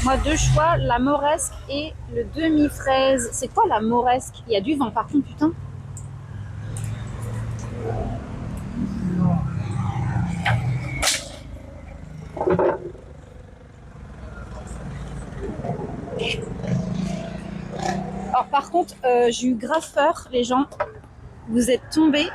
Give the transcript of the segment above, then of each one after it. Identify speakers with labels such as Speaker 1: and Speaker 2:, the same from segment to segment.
Speaker 1: Moi, deux choix, la moresque et le demi-fraise. C'est quoi la moresque? Il y a du vent par contre, putain. Alors par contre, j'ai eu grave peur, les gens. Vous êtes tombés.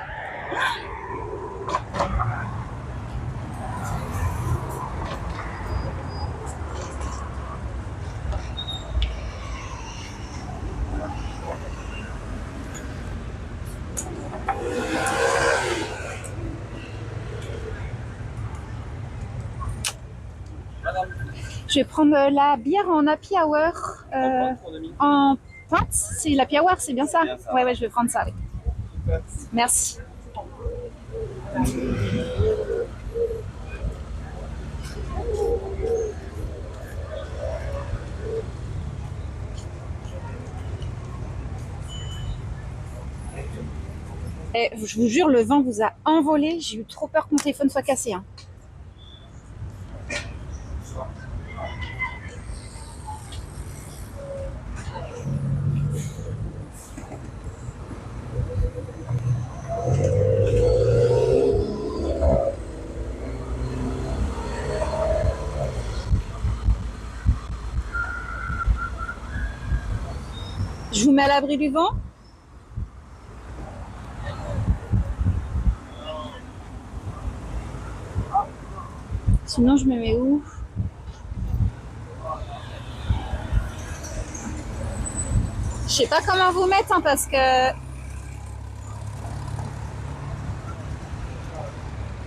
Speaker 1: Je vais prendre la bière en happy hour. En pinte. C'est l'happy hour, c'est bien ça? Ouais, ouais, je vais prendre ça. Oui. Merci. Et je vous jure, le vent vous a envolé. J'ai eu trop peur que mon téléphone soit cassé. Hein. Je vous mets à l'abri du vent. Sinon, je me mets où? Je sais pas comment vous mettre, hein, parce que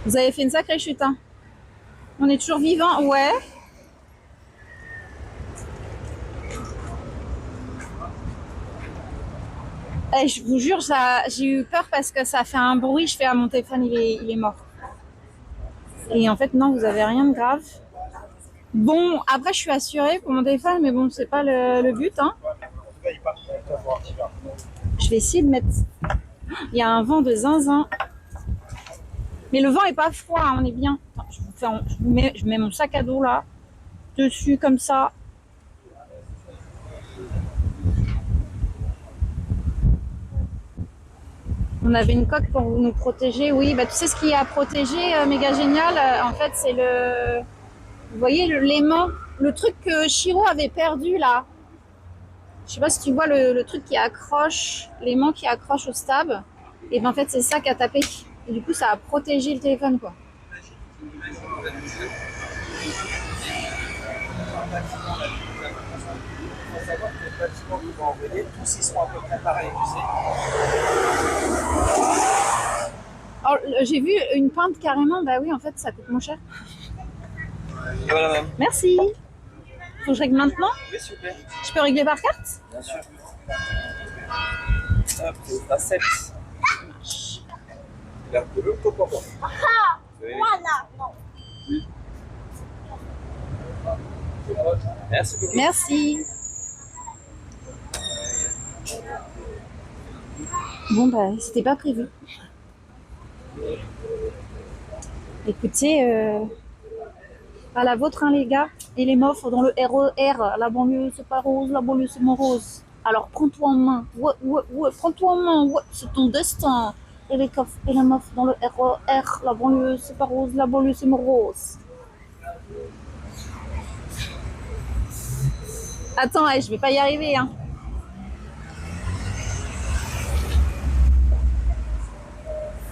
Speaker 1: vous avez fait une sacrée chute. Hein. On est toujours vivant, ouais. Et je vous jure, j'ai eu peur parce que ça a fait un bruit. Je fais à mon téléphone, il est mort. Et en fait, non, vous avez rien de grave. Bon, après, je suis assurée pour mon téléphone, mais bon, c'est pas le but. Hein. Je vais essayer de mettre. Il y a un vent de zinzin. Mais le vent est pas froid, hein, on est bien. Attends, je mets mon sac à dos là, dessus comme ça. On avait une coque pour nous protéger. Oui, bah, tu sais ce qu'il y a à protéger, méga génial. En fait, c'est le. Vous voyez l'aimant, le truc que Shiro avait perdu là. Je sais pas si tu vois le truc qui accroche, l'aimant qui accroche au stab. Et ben en fait, c'est ça qui a tapé. Et du coup, ça a protégé le téléphone, quoi. Il faut savoir que les bâtiments qui vont envoyer, tous ils sont à peu près pareils, tu sais. Alors, j'ai vu une pinte carrément, bah oui, en fait, ça coûte moins cher.
Speaker 2: Et voilà, madame.
Speaker 1: Merci. Faut que je règle maintenant?
Speaker 2: Oui, s'il vous plaît.
Speaker 1: Je peux régler par carte?
Speaker 2: Bien sûr. Hop, à 7. Il a un peu le copain.
Speaker 3: Ah, voilà, non.
Speaker 2: Merci beaucoup.
Speaker 1: Merci. Bon, bah, c'était pas prévu. Écoutez, à la vôtre, hein, les gars. Et les meufs dans le RER. La banlieue, c'est pas rose, la banlieue, c'est morose. Alors, prends-toi en main. Ouais, ouais, ouais, prends-toi en main. Ouais, c'est ton destin. Et les coffres et les meufs dans le RER. La banlieue, c'est pas rose, la banlieue, c'est morose. Attends, je vais pas y arriver, hein.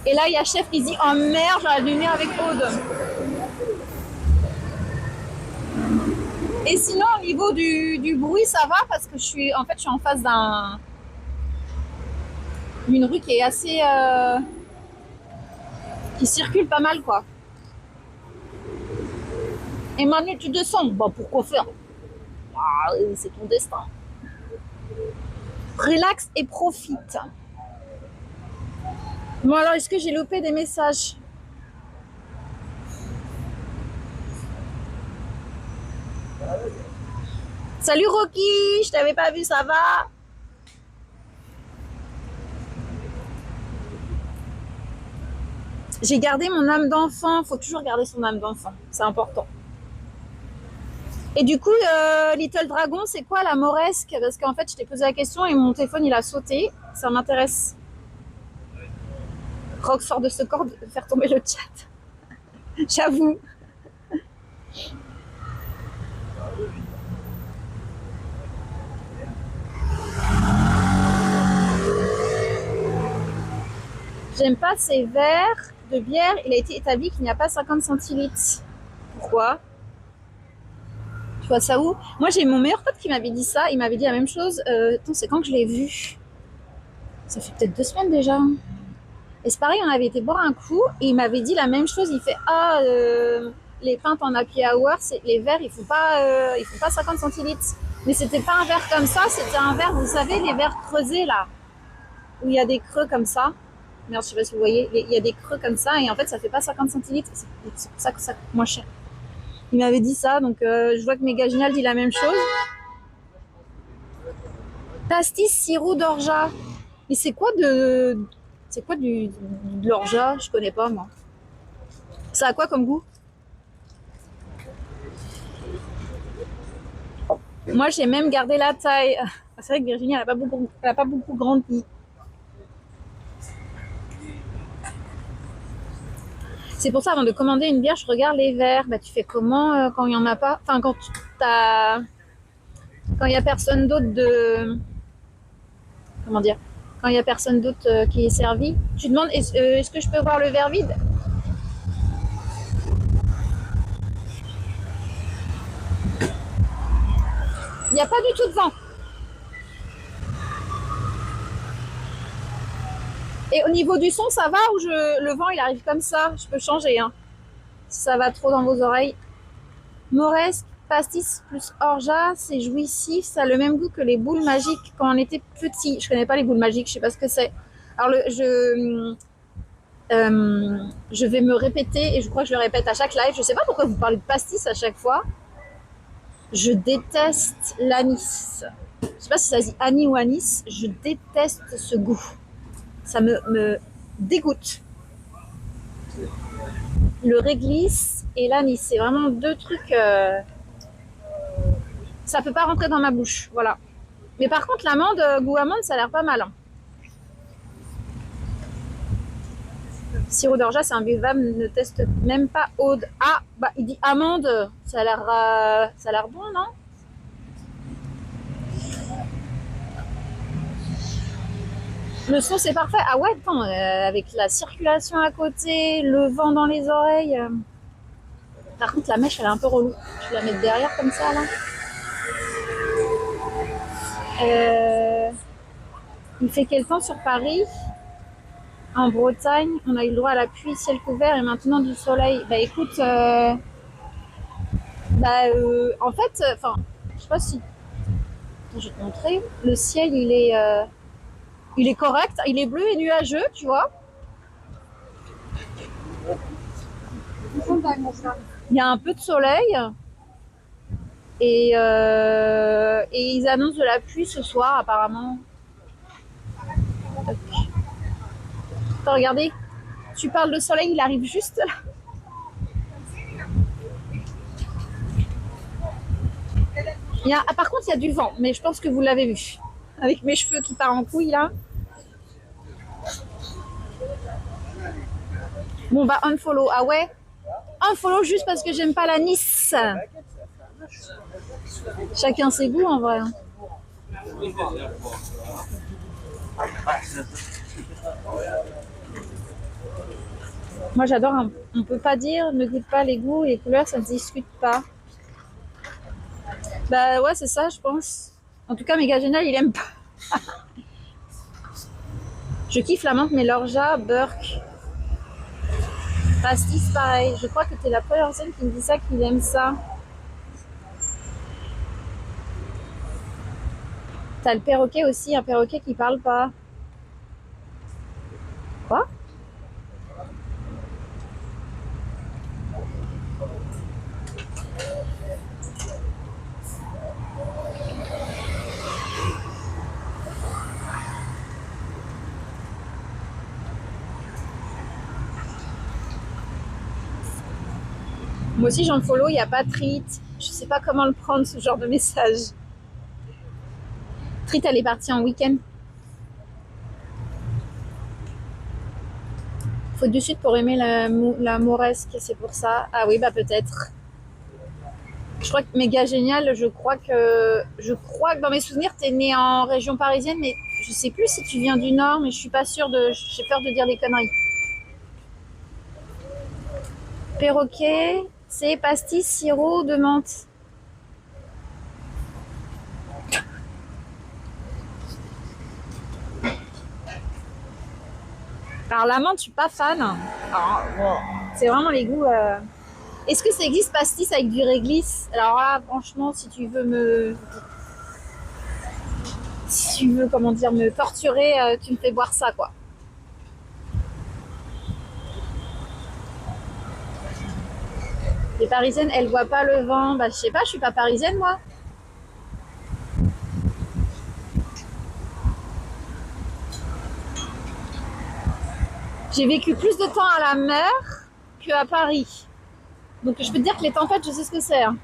Speaker 1: Et là, il y a chef qui dit, oh merde, j'aurais dû venir avec Aude. Et sinon, au niveau du bruit, ça va parce que je suis en face d'une rue qui est assez, qui circule pas mal, quoi. Et Manu, tu descends. Bah, pourquoi faire? Ah, c'est ton destin. Relax et profite. Bon, alors, est-ce que j'ai loupé des messages? Salut Rocky, je t'avais pas vu, ça va? J'ai gardé mon âme d'enfant, faut toujours garder son âme d'enfant, c'est important. Et du coup, Little Dragon, c'est quoi la moresque? Parce qu'en fait, je t'ai posé la question et mon téléphone, il a sauté. Ça m'intéresse. Rox sort de ce corps de faire tomber le chat. J'avoue. J'aime pas ces verres de bière. Il a été établi qu'il n'y a pas 50 centilitres. Pourquoi? Tu vois ça où? Moi, j'ai mon meilleur pote qui m'avait dit ça. Il m'avait dit la même chose. Attends, c'est quand que je l'ai vu? Ça fait peut-être 2 semaines déjà. Et c'est pareil, on avait été boire un coup et il m'avait dit la même chose. Il fait les pintes en happy hour, les verres, ils font pas 50 centilitres. Mais c'était pas un verre comme ça, c'était un verre, vous savez, les verres creusés là, où il y a des creux comme ça. Merde, je sais pas si vous voyez, il y a des creux comme ça et en fait ça fait pas 50 centilitres. C'est pour ça que ça coûte moins cher. Il m'avait dit ça, donc je vois que Méga Génial dit la même chose. Pastis sirop d'orgeat. Mais c'est quoi de l'orgeat? Je connais pas moi. Ça a quoi comme goût? Moi, j'ai même gardé la taille. C'est vrai que Virginie, elle a pas beaucoup grandi. C'est pour ça, avant de commander une bière, je regarde les verres. Bah, tu fais comment quand il n'y en a pas? Enfin, quand il n'y a personne d'autre de... Comment dire? Quand il n'y a personne d'autre qui est servi. Tu demandes, est-ce que je peux voir le verre vide? Il n'y a pas du tout de vent. Et au niveau du son, ça va ou le vent, il arrive comme ça? Je peux changer, hein. Si ça va trop dans vos oreilles. Moresque, pastis plus orgeat, c'est jouissif. Ça a le même goût que les boules magiques quand on était petit. Je connais pas les boules magiques, je sais pas ce que c'est. Alors, je vais me répéter et je crois que je le répète à chaque live. Je sais pas pourquoi vous parlez de pastis à chaque fois. Je déteste l'anis. Je sais pas si ça se dit anis ou anis. Je déteste ce goût. Ça me dégoûte. Le réglisse et l'anis, c'est vraiment 2 trucs. Ça peut pas rentrer dans ma bouche, voilà. Mais par contre, l'amande, goût amande, ça a l'air pas mal. Hein. Sirop d'orgeat, c'est imbuvable, ne teste même pas Aude. Ah, bah il dit amande, ça a l'air bon, non? Le son, c'est parfait. Ah ouais, attends, avec la circulation à côté, le vent dans les oreilles. Par contre, la mèche, elle est un peu relou. Je vais la mettre derrière comme ça, là. Il fait quel temps sur Paris? En Bretagne, on a eu le droit à la pluie, ciel couvert et maintenant du soleil. Bah écoute, en fait, je sais pas si... Attends, je vais te montrer. Le ciel, il est correct. Il est bleu et nuageux, tu vois. Il y a un peu de soleil. Et ils annoncent de la pluie ce soir, apparemment. Attends, regardez. Tu parles de soleil, il arrive juste là. Par contre, il y a du vent, mais je pense que vous l'avez vu. Avec mes cheveux qui partent en couille, là. Bon, bah, unfollow. Ah ouais? Unfollow juste parce que j'aime pas la Nice. Chacun ses goûts, en vrai. Moi, j'adore. On peut pas dire, ne goûte pas les goûts et les couleurs, ça ne se discute pas. Bah ouais, c'est ça, je pense. En tout cas, Méga Génial, il aime pas. Je kiffe la menthe, mais l'orgeat, Burke. Pastis, pareil. Je crois que t'es la première personne qui me dit ça, qu'il aime ça. T'as le perroquet aussi, un perroquet qui parle pas. Quoi? Moi aussi, j'en follow, il n'y a pas de treat. Je sais pas comment le prendre, ce genre de message. Trit, elle est partie en week-end. Faut du sud pour aimer la mauresque, c'est pour ça. Ah oui, bah peut-être. Je crois que méga génial, je crois que dans mes souvenirs, t'es né en région parisienne, mais je sais plus si tu viens du Nord, mais je suis pas sûre j'ai peur de dire des conneries. Perroquet, c'est pastis, sirop de menthe. Alors la menthe, je suis pas fan. C'est vraiment les goûts. Est-ce que ça existe pastis avec du réglisse? Alors là, franchement, si tu veux comment dire, me torturer, tu me fais boire ça, quoi. Les Parisiennes, elles voient pas le vent. Bah, je sais pas, je suis pas parisienne, moi. J'ai vécu plus de temps à la mer qu'à Paris. Donc je peux te dire que les tempêtes, je sais ce que c'est. Hein.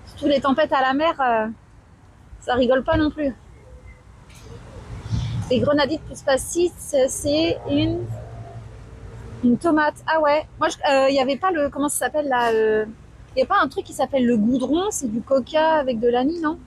Speaker 1: Surtout les tempêtes à la mer, ça rigole pas non plus. Les grenadilles plus pastis, c'est une tomate. Ah ouais. Moi, il y avait pas le, comment ça s'appelle là, il y a pas un truc qui s'appelle le goudron, c'est du coca avec de l'anis, non?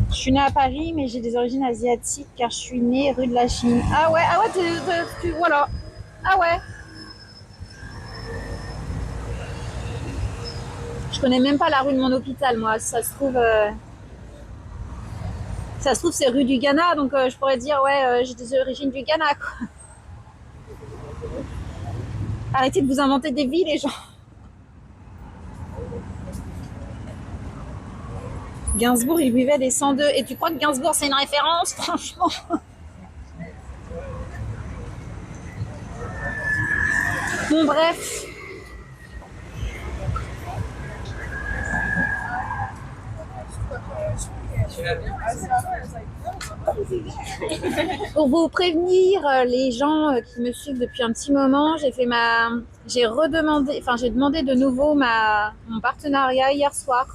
Speaker 1: Je suis née à Paris, mais j'ai des origines asiatiques car je suis née rue de la Chine. Ah ouais, voilà. Ah ouais. Je connais même pas la rue de mon hôpital, moi. Ça se trouve, c'est rue du Ghana, donc je pourrais dire, ouais, j'ai des origines du Ghana, quoi. Arrêtez de vous inventer des vies, les gens. Gainsbourg, il buvait des 102. Et tu crois que Gainsbourg, c'est une référence, franchement? Bon, bref. Pour vous prévenir, les gens qui me suivent depuis un petit moment, j'ai demandé de nouveau mon partenariat hier soir.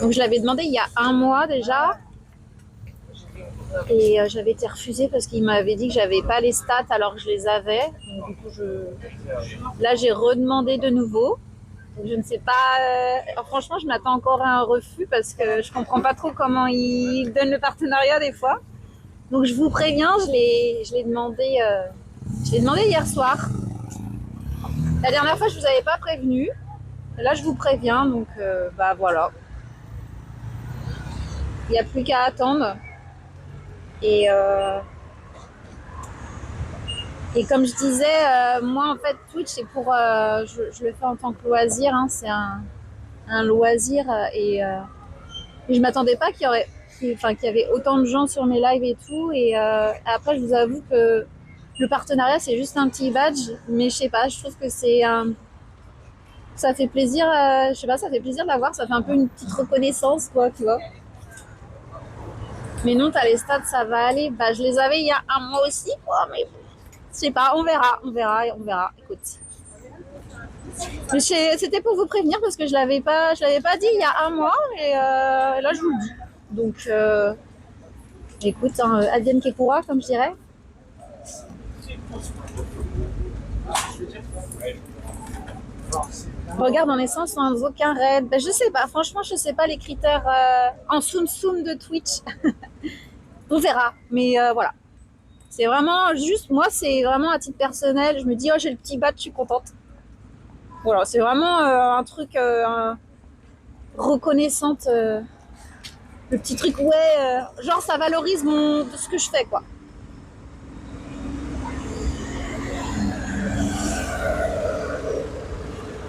Speaker 1: Donc je l'avais demandé il y a un mois déjà. Et j'avais été refusée parce qu'il m'avait dit que j'avais pas les stats alors que je les avais. Donc, du coup, là, j'ai redemandé de nouveau. Donc, je ne sais pas. Alors, franchement, je m'attends encore à un refus parce que je comprends pas trop comment ils donnent le partenariat des fois. Donc, je vous préviens, je l'ai demandé hier soir. La dernière fois, je vous avais pas prévenu. Là, je vous préviens. Donc, bah voilà. Il n'y a plus qu'à attendre. Et comme je disais, moi en fait Twitch c'est pour, je le fais en tant que loisir, hein, c'est un loisir et je m'attendais pas qu'il y avait autant de gens sur mes lives et tout. Et après je vous avoue que le partenariat c'est juste un petit badge, mais je sais pas, je trouve que ça fait plaisir, je sais pas, ça fait plaisir de l'avoir, ça fait un peu une petite reconnaissance quoi, tu vois. Mais non, t'as les stats, ça va aller. Bah, je les avais il y a un mois aussi, quoi, mais je sais pas, on verra. Écoute. Mais c'était pour vous prévenir parce que je l'avais pas dit il y a un mois et là je vous le dis. Donc, écoute, hein, advienne que pourra, comme je dirais. Regarde en essence sans aucun raid. Ben, je sais pas, franchement, je sais pas les critères en soum de Twitch. On verra, mais voilà. C'est vraiment juste, moi, c'est vraiment à titre personnel. Je me dis, oh, j'ai le petit badge, je suis contente. Voilà, c'est vraiment un truc reconnaissante. Le petit truc, ouais, genre ça valorise ce que je fais, quoi.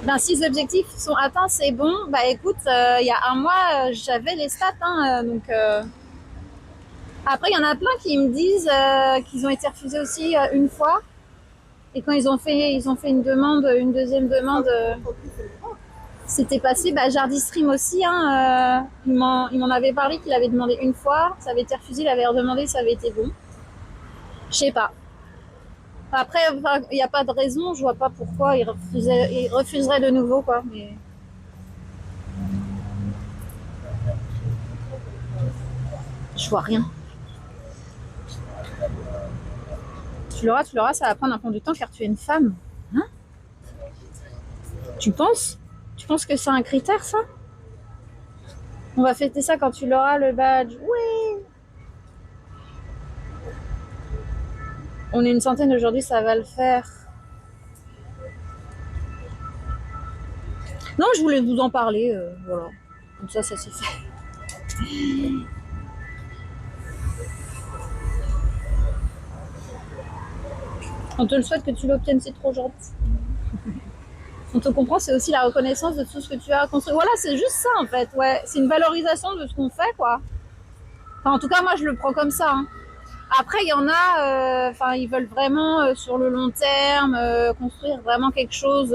Speaker 1: Ben, si les objectifs sont atteints, c'est bon. Bah écoute, il y a un mois, j'avais les stats, hein, donc Après, il y en a plein qui me disent qu'ils ont été refusés aussi une fois. Et quand ils ont fait une demande, une deuxième demande, c'était passé. Bah, Jardi Stream aussi, hein, il m'en avait parlé qu'il avait demandé une fois, ça avait été refusé, il avait redemandé, ça avait été bon. Je sais pas. Après, il n'y a pas de raison, je vois pas pourquoi il refuserait de nouveau, quoi. Mais je vois rien. Tu l'auras, ça va prendre un peu de temps car tu es une femme. Hein? Tu penses? Tu penses que c'est un critère, ça? On va fêter ça quand tu l'auras, le badge. Oui! On est une centaine aujourd'hui, ça va le faire. Non, je voulais vous en parler, voilà. Comme ça c'est fait. On te le souhaite que tu l'obtiennes, c'est trop gentil. On te comprend, c'est aussi la reconnaissance de tout ce que tu as construit. Voilà, c'est juste ça en fait, ouais. C'est une valorisation de ce qu'on fait, quoi. Enfin, en tout cas, moi je le prends comme ça. Hein. Après, il y en a, ils veulent vraiment sur le long terme construire vraiment quelque chose,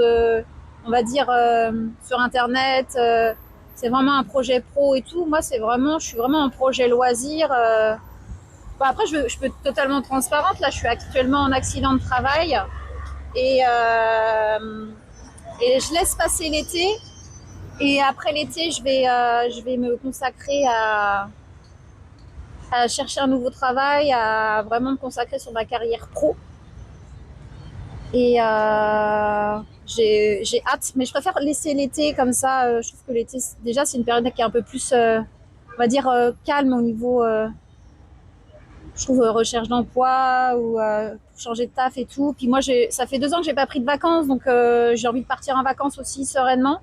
Speaker 1: on va dire sur Internet. C'est vraiment un projet pro et tout. Moi, je suis vraiment un projet loisir. Bon, après, je peux être totalement transparente. Là, je suis actuellement en accident de travail et, et je laisse passer l'été. Et après l'été, je vais me consacrer à chercher un nouveau travail, à vraiment me consacrer sur ma carrière pro. Et j'ai hâte, mais je préfère laisser l'été comme ça. Je trouve que l'été, déjà, c'est une période qui est un peu plus, on va dire, calme au niveau, je trouve, recherche d'emploi ou changer de taf et tout. Puis moi, ça fait 2 ans que j'ai pas pris de vacances, donc j'ai envie de partir en vacances aussi sereinement.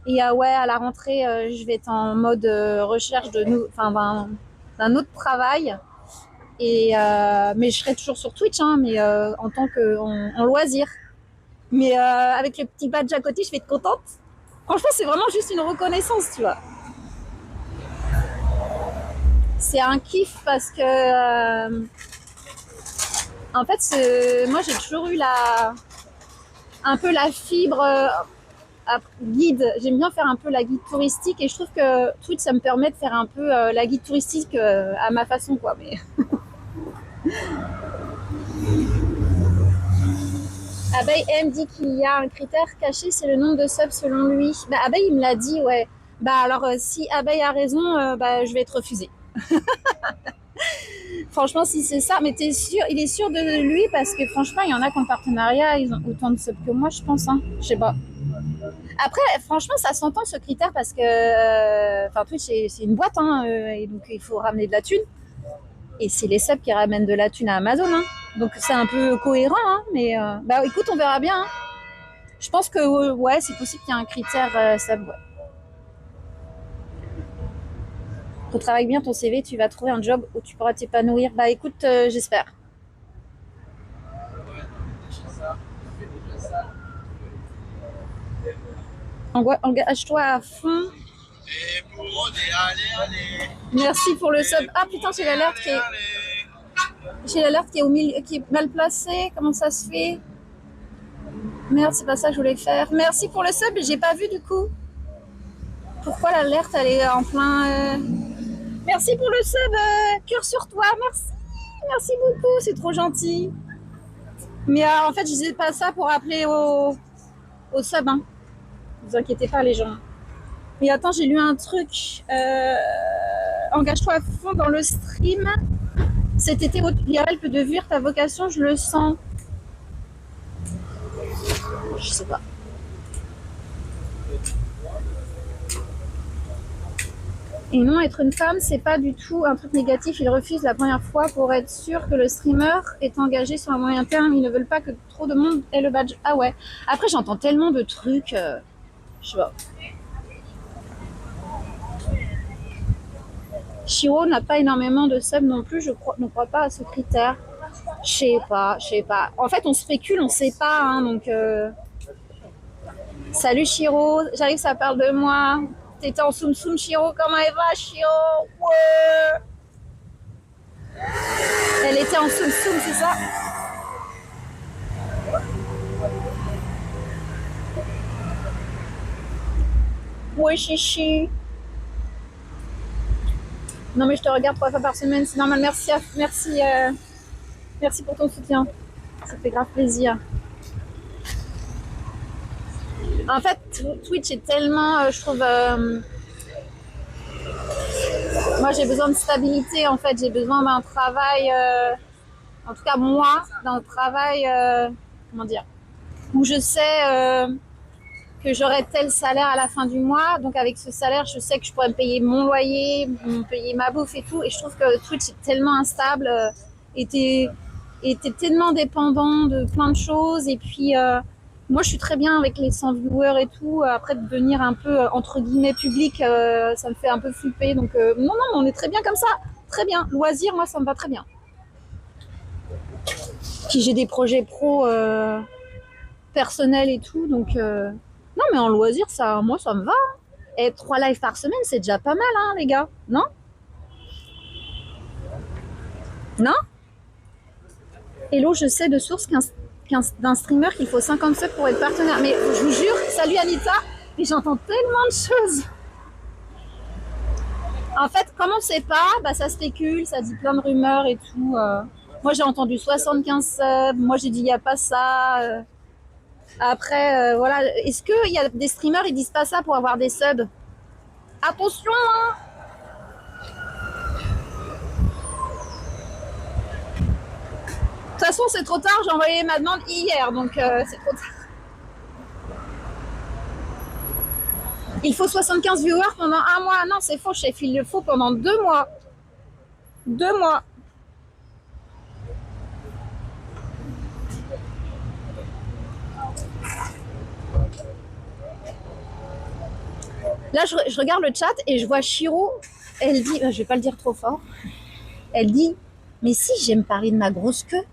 Speaker 1: Et ouais, à la rentrée, je vais être en mode recherche d'un autre travail. Et mais je serai toujours sur Twitch, hein, mais en tant que en loisir. Mais avec le petit badge à côté, je vais être contente. Franchement, c'est vraiment juste une reconnaissance, tu vois. C'est un kiff parce que en fait, moi j'ai toujours eu un peu la fibre guide. J'aime bien faire un peu la guide touristique et je trouve que Twitch ça me permet de faire un peu la guide touristique à ma façon, quoi. Mais Abeille M dit qu'il y a un critère caché, c'est le nombre de subs selon lui. Bah, Abeille, il me l'a dit, ouais. Bah alors, si Abeille a raison, bah, je vais être refusée. Franchement, si c'est ça, mais il est sûr de lui parce que franchement, il y en a qui en partenariat, ils ont autant de subs que moi, je pense. Hein. Je sais pas. Après, franchement, ça s'entend ce critère parce que, Twitch, c'est une boîte, hein, et donc il faut ramener de la thune. Et c'est les subs qui ramènent de la thune à Amazon. Hein. Donc c'est un peu cohérent, hein, mais bah écoute, on verra bien. Hein. Je pense que ouais, c'est possible qu'il y ait un critère sub. Ouais. Pour travailler bien ton CV, tu vas trouver un job où tu pourras t'épanouir. Bah écoute, j'espère. Engage-toi à fond. Merci pour le sub. Ah putain, j'ai l'alerte qui est au milieu, qui est mal placée. Comment ça se fait? Merde, c'est pas ça que je voulais faire. Merci pour le sub, j'ai pas vu du coup. Pourquoi l'alerte elle est en plein. Merci pour le sub, cœur sur toi, merci. Merci beaucoup, c'est trop gentil. Mais en fait, je disais pas ça pour appeler au sub. Hein. Ne vous inquiétez pas, les gens. Mais attends, j'ai lu un truc. Engage-toi à fond dans le stream. Cet été, l'IRL peut devenir ta vocation, je le sens. Je sais pas. Et non, être une femme, c'est pas du tout un truc négatif. Ils refusent la première fois pour être sûr que le streamer est engagé sur un moyen terme. Ils ne veulent pas que trop de monde ait le badge. Ah ouais. Après, j'entends tellement de trucs. Je sais pas. Shiro n'a pas énormément de subs non plus. Je ne crois pas à ce critère. Je sais pas. En fait, on spécule, on sait pas. Hein, donc, salut Shiro. J'arrive, ça parle de moi. T'étais en soum soum, Shiro. Comment elle va, Shiro? Ouais. Elle était en soum soum, c'est ça? Oui, chichi. Non, mais je te regarde 3 fois par semaine, c'est normal. Merci, merci pour ton soutien. Ça fait grave plaisir. En fait, Twitch est tellement, je trouve. Moi, j'ai besoin de stabilité. En fait, j'ai besoin d'un travail. En tout cas, moi, d'un travail. Comment dire? Où je sais que j'aurai tel salaire à la fin du mois. Donc, avec ce salaire, je sais que je pourrais me payer mon loyer, me payer ma bouffe et tout. Et je trouve que Twitch est tellement instable. Et t'es tellement dépendant de plein de choses. Et puis. Moi, je suis très bien avec les 100 viewers et tout. Après, de devenir un peu, entre guillemets, public, ça me fait un peu flipper. Donc, non, mais on est très bien comme ça. Très bien. Loisir, moi, ça me va très bien. Puis, j'ai des projets pro personnels et tout. Donc, non, mais en loisir, ça, moi, ça me va. Et 3 lives par semaine, c'est déjà pas mal, hein, les gars. Non? Non? Hello, je sais de source d'un streamer qu'il faut 50 subs pour être partenaire. Mais je vous jure, salut Anita, mais j'entends tellement de choses. En fait, comme on ne sait pas, bah, ça spécule, ça dit plein de rumeurs et tout. Moi, j'ai entendu 75 subs. Moi, j'ai dit, il n'y a pas ça. Après, voilà. Est-ce qu'il y a des streamers, ils disent pas ça pour avoir des subs? Attention, hein! De toute façon, c'est trop tard, j'ai envoyé ma demande hier, donc c'est trop tard. Il faut 75 viewers pendant 1 mois. Non, c'est faux, chef, il le faut pendant 2 mois. 2 mois. Là, je regarde le chat et je vois Chiro. Elle dit, je vais pas le dire trop fort. Elle dit, mais si j'aime parler de ma grosse queue.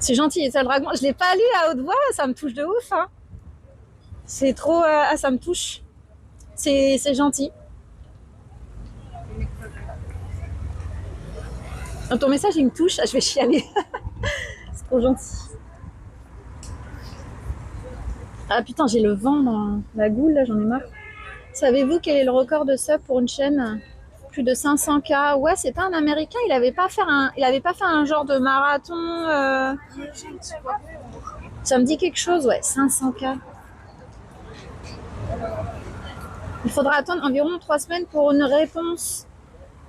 Speaker 1: C'est gentil, et ça le dragon. Je l'ai pas lu à haute voix, ça me touche de ouf. Hein. C'est trop, ça me touche. C'est gentil. Dans ton message, il me touche. Je vais chialer. C'est trop gentil. Ah putain, j'ai le vent dans la goule, là, j'en ai marre. Savez-vous quel est le record de sub pour une chaîne? Plus de 500K. Ouais, c'était un Américain. Il avait pas fait un genre de marathon. Ça me dit quelque chose, ouais. 500K. Il faudra attendre environ 3 semaines pour une réponse.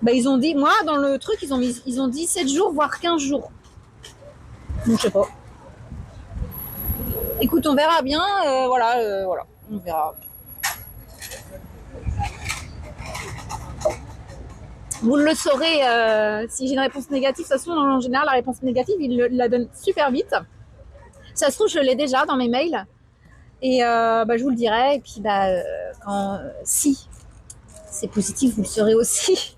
Speaker 1: Bah, ils ont dit, moi, dans le truc, ils ont dit 7 jours, voire 15 jours. Donc, je sais pas. Écoute, on verra bien. Voilà, on verra. Vous le saurez si j'ai une réponse négative. De toute façon, en général, la réponse négative, il la donne super vite. Ça se trouve, je l'ai déjà dans mes mails. Et je vous le dirai. Et puis, si c'est positif, vous le saurez aussi.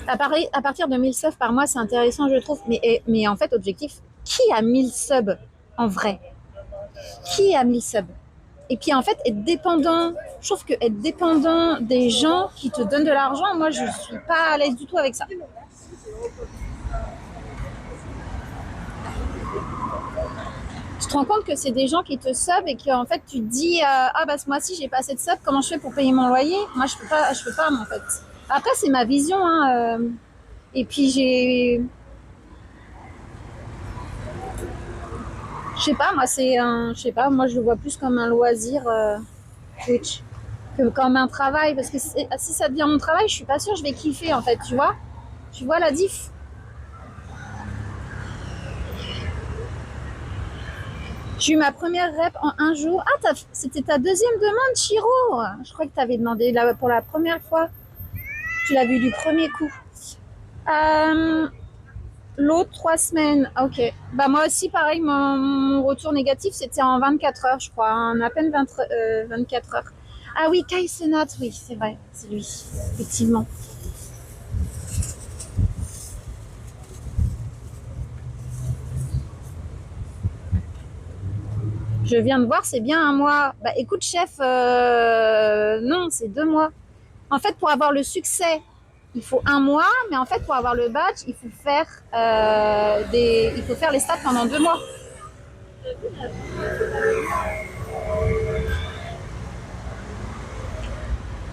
Speaker 1: À partir de 1000 subs par mois, c'est intéressant, je trouve. Mais en fait, objectif, qui a 1000 subs en vrai? Qui a 1000 subs? Et puis en fait, être dépendant, je trouve que être dépendant des gens qui te donnent de l'argent, moi, je suis pas à l'aise du tout avec ça. Tu te rends compte que c'est des gens qui te sub et qu'en fait, tu te dis ce mois-ci, j'ai pas assez de sub, comment je fais pour payer mon loyer? Moi, je peux pas, moi, en fait. Après, c'est ma vision, hein. Et puis, je sais pas, moi, je le vois plus comme un loisir, Twitch, que comme un travail. Parce que si ça devient mon travail, je suis pas sûre que je vais kiffer, en fait, tu vois? Tu vois la diff? J'ai eu ma première rep en 1 jour. Ah, c'était ta deuxième demande, Chiro. Je crois que tu avais demandé pour la première fois. Tu l'as vu du premier coup. L'autre, 3 semaines. Ok. Bah, moi aussi, pareil, mon retour négatif, c'était en 24 heures, je crois. En à peine 24 heures. Ah oui, Kai Cenat, oui, c'est vrai, c'est lui, effectivement. Je viens de voir, c'est bien un mois. Bah écoute, chef, non, c'est 2 mois. En fait, pour avoir le succès, il faut 1 mois, mais en fait, pour avoir le badge, il faut faire il faut faire les stats pendant 2 mois.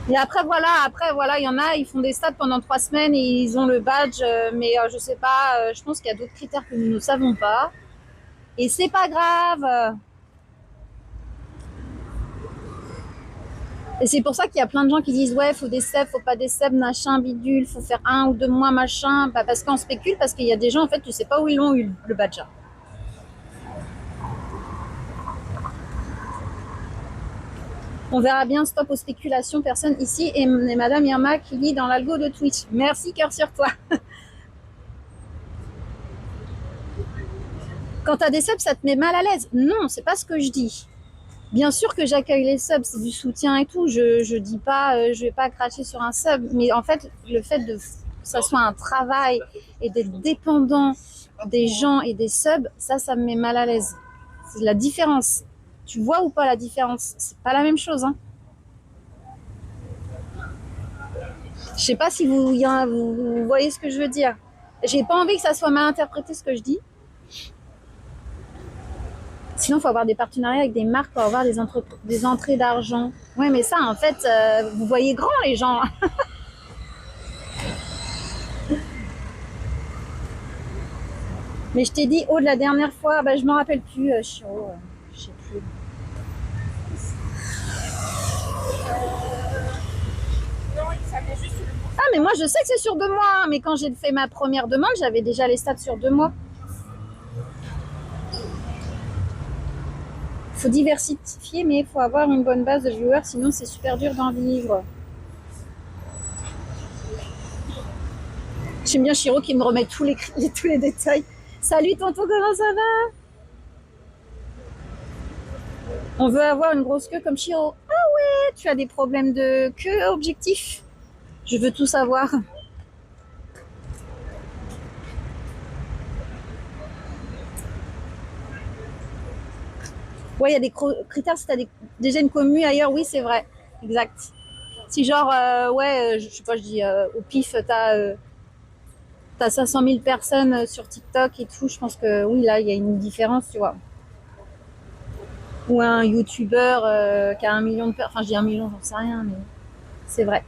Speaker 1: Et après voilà, il y en a, ils font des stats pendant 3 semaines et ils ont le badge, mais je sais pas, je pense qu'il y a d'autres critères que nous ne savons pas. Et c'est pas grave. Et c'est pour ça qu'il y a plein de gens qui disent ouais, faut des subs, faut pas des subs, machin, bidule, faut faire 1 ou 2 mois, machin. Bah, parce qu'on spécule, parce qu'il y a des gens, en fait, tu sais pas où ils l'ont eu, le badge. On verra bien, stop aux spéculations, personne ici. Et Madame Irma qui lit dans l'algo de Twitch. Merci, cœur sur toi. Quand t'as des subs, ça te met mal à l'aise. Non, c'est pas ce que je dis. Bien sûr que j'accueille les subs, c'est du soutien et tout. Je dis pas, je vais pas cracher sur un sub, mais en fait, le fait que ça soit un travail et d'être dépendant des gens et des subs, ça me met mal à l'aise. C'est la différence. Tu vois ou pas la différence? C'est pas la même chose, hein. Je sais pas si vous voyez ce que je veux dire. J'ai pas envie que ça soit mal interprété ce que je dis. Sinon, il faut avoir des partenariats avec des marques pour avoir des entrées d'argent. Ouais, mais ça, en fait, vous voyez grand, les gens. Mais je t'ai dit, de la dernière fois, bah, je m'en rappelle plus, Chiro. Je sais plus. Ah, mais moi, je sais que c'est sur 2 mois. Hein, mais quand j'ai fait ma première demande, j'avais déjà les stats sur 2 mois. Faut diversifier, mais il faut avoir une bonne base de viewers, sinon c'est super dur d'en vivre. J'aime bien Chiro qui me remet tous les détails. Salut tonton, comment ça va? On veut avoir une grosse queue comme Chiro. Ah ouais, tu as des problèmes de queue objectif? Je veux tout savoir. Ouais, il y a des critères si tu as déjà une commu ailleurs, oui, c'est vrai. Exact. Si genre, je sais pas, je dis au pif, t'as 500 000 personnes sur TikTok et tout, je pense que oui, là, il y a une différence, tu vois. Ou un YouTuber qui a 1 million de personnes, enfin, je dis 1 million, j'en sais rien, mais c'est vrai.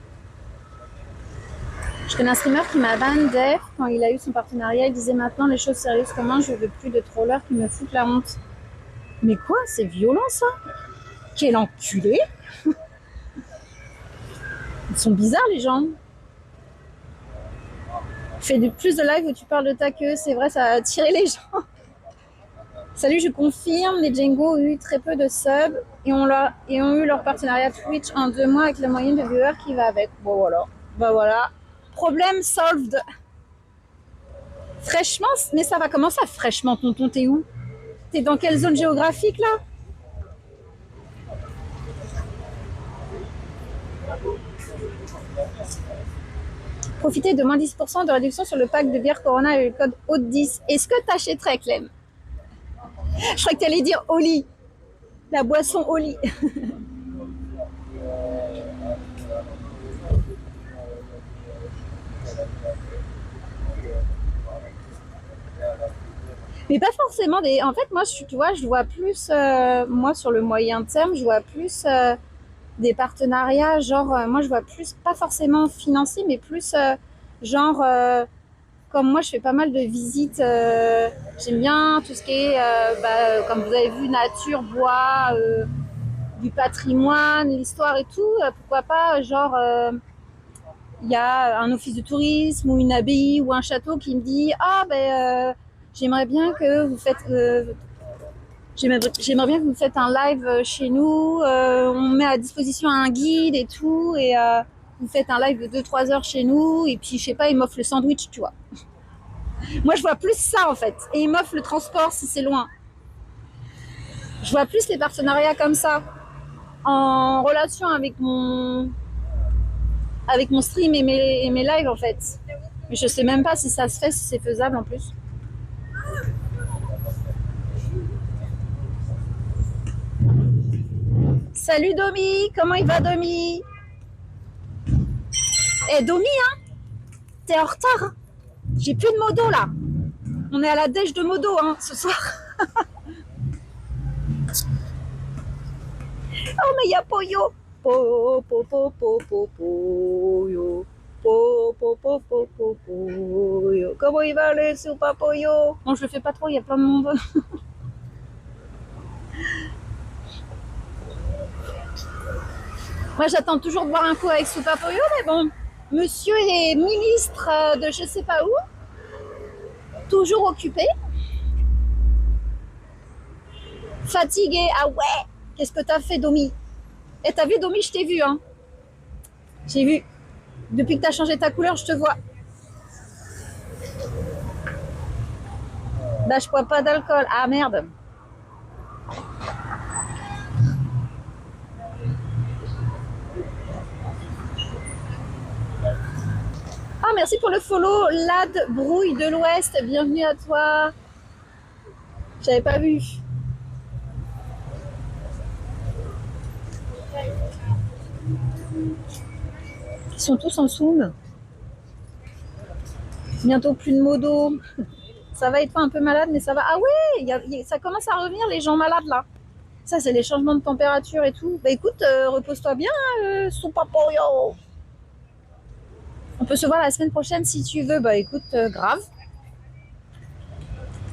Speaker 1: Je connais un streamer qui m'a ban def quand il a eu son partenariat. Il disait maintenant les choses sérieuses comment je veux plus de trollers qui me foutent la honte. Mais quoi? C'est violent ça? Quel enculé! Ils sont bizarres les gens. Fais plus de live où tu parles de ta queue, c'est vrai, ça a attiré les gens. Salut, je confirme, les Django ont eu très peu de subs et ont eu leur partenariat Twitch en 2 mois avec la moyenne de viewers qui va avec. Bon voilà, bah voilà. Problème solved. Fraîchement, mais ça va comment ça fraîchement, tonton, t'es où? T'es dans quelle zone géographique là? Profitez de moins 10% de réduction sur le pack de bière Corona avec le code HAUT10. Est-ce que t'achèterais, Clem? Je crois que t'allais dire Oli. La boisson Oli. Mais pas forcément des. En fait, moi, tu vois, je vois plus. Moi, sur le moyen terme, je vois plus des partenariats. Genre, moi, je vois plus, pas forcément financier, mais plus genre. Comme moi, je fais pas mal de visites. J'aime bien tout ce qui est, comme vous avez vu, nature, bois, du patrimoine, l'histoire et tout. Pourquoi pas, genre. Il y a un office de tourisme ou une abbaye ou un château qui me dit j'aimerais bien que vous faites un live chez nous, on met à disposition un guide et tout et vous faites un live de 2-3 heures chez nous et puis je sais pas, ils m'offrent le sandwich, tu vois. Moi je vois plus ça en fait, et ils m'offrent le transport si c'est loin. Je vois plus les partenariats comme ça. en relation avec mon stream et mes lives en fait. Mais je sais même pas si ça se fait, si c'est faisable en plus. Salut Domi, comment il va Domi? Eh Domi, hein, t'es en retard, hein. J'ai plus de modo là. On est à la dèche de modo hein, ce soir. Oh mais il y a Poyo. Po po po po po Poyo. Po po po po po Poyo. Comment il va le super Poyo? Non, je le fais pas trop, il y a plein de monde. Moi j'attends toujours de boire un coup avec Super Poyo, mais bon, monsieur est ministre de je sais pas où, toujours occupé, fatigué. Ah ouais, qu'est-ce que t'as fait Domi? Eh t'as vu Domi, je t'ai vu hein. J'ai vu. Depuis que t'as changé ta couleur, je te vois. Bah je bois pas d'alcool. Ah merde. Ah merci pour le follow, Lad Brouille de l'Ouest, bienvenue à toi. J'avais pas vu. Ils sont tous en Zoom. Bientôt plus de modo. Ça va être pas un peu malade, mais ça va. Ah ouais, ça commence à revenir les gens malades là. Ça, c'est les changements de température et tout. Bah écoute, repose-toi bien, Super Poyo. On peut se voir la semaine prochaine si tu veux. Bah écoute, grave.